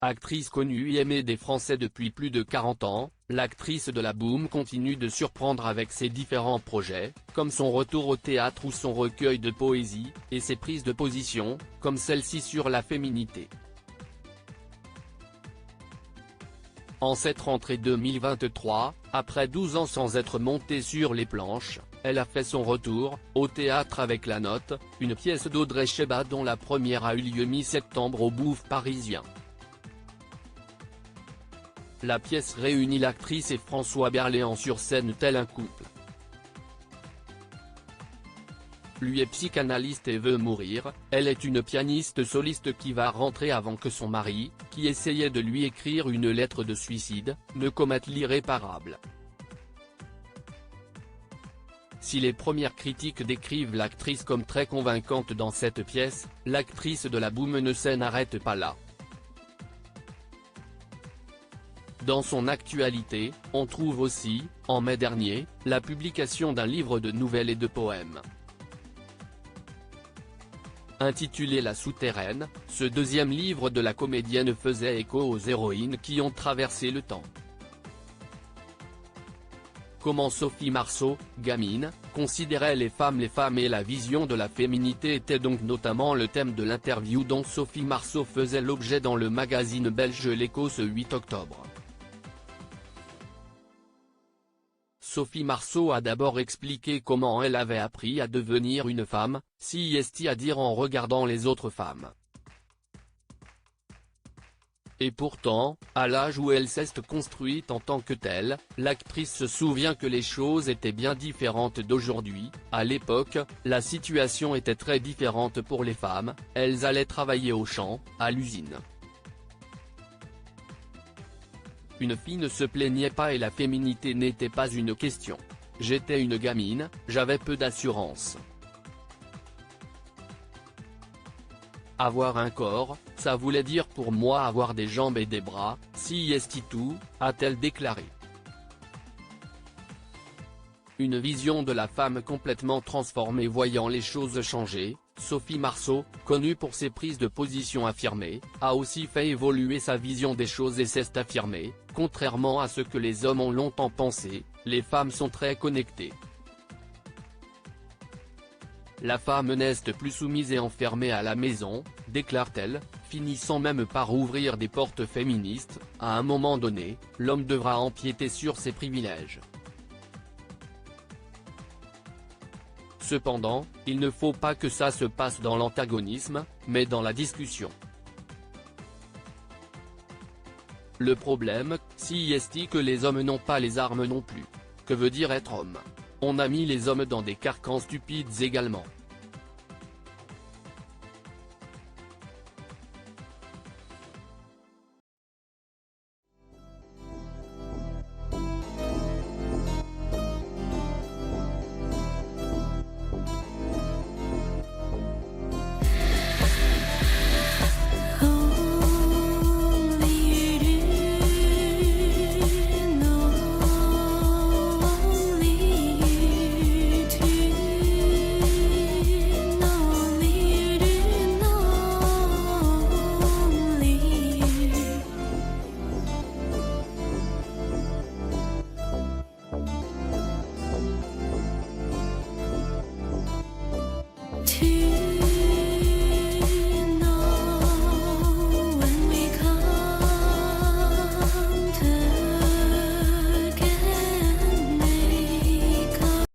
Actrice connue et aimée des Français depuis plus de 40 ans, l'actrice de la Boom continue de surprendre avec ses différents projets, comme son retour au théâtre ou son recueil de poésie, et ses prises de position, comme celle-ci sur la féminité. En cette rentrée 2023, après 12 ans sans être montée sur les planches, elle a fait son retour, au théâtre avec La Note, une pièce d'Audrey Cheba dont la première a eu lieu mi-septembre au Bouffe parisien. La pièce réunit l'actrice et François Berléand sur scène tel un couple. Lui est psychanalyste et veut mourir, elle est une pianiste soliste qui va rentrer avant que son mari, qui essayait de lui écrire une lettre de suicide, ne commette l'irréparable. Si les premières critiques décrivent l'actrice comme très convaincante dans cette pièce, l'actrice de la Boom ne s'arrête pas là. Dans son actualité, on trouve aussi, en mai dernier, la publication d'un livre de nouvelles et de poèmes. Intitulé La Souterraine, ce deuxième livre de la comédienne faisait écho aux héroïnes qui ont traversé le temps. Comment Sophie Marceau, gamine, considérait les femmes et la vision de la féminité était donc notamment le thème de l'interview dont Sophie Marceau faisait l'objet dans le magazine belge L'Écho ce 8 octobre. Sophie Marceau a d'abord expliqué comment elle avait appris à devenir une femme, si est à dire en regardant les autres femmes. Et pourtant, à l'âge où elle s'est construite en tant que telle, l'actrice se souvient que les choses étaient bien différentes d'aujourd'hui. À l'époque, la situation était très différente pour les femmes, elles allaient travailler au champ, à l'usine. Une fille ne se plaignait pas et la féminité n'était pas une question. J'étais une gamine, j'avais peu d'assurance. Avoir un corps, ça voulait dire pour moi avoir des jambes et des bras, si est tout, a-t-elle déclaré. Une vision de la femme complètement transformée voyant les choses changer. Sophie Marceau, connue pour ses prises de position affirmées, a aussi fait évoluer sa vision des choses et s'est affirmée, contrairement à ce que les hommes ont longtemps pensé, les femmes sont très connectées. La femme n'est plus soumise et enfermée à la maison, déclare-t-elle, finissant même par ouvrir des portes féministes. À un moment donné, l'homme devra empiéter sur ses privilèges. Cependant, il ne faut pas que ça se passe dans l'antagonisme, mais dans la discussion. Le problème, si est que les hommes n'ont pas les armes non plus. Que veut dire être homme? On a mis les hommes dans des carcans stupides également. To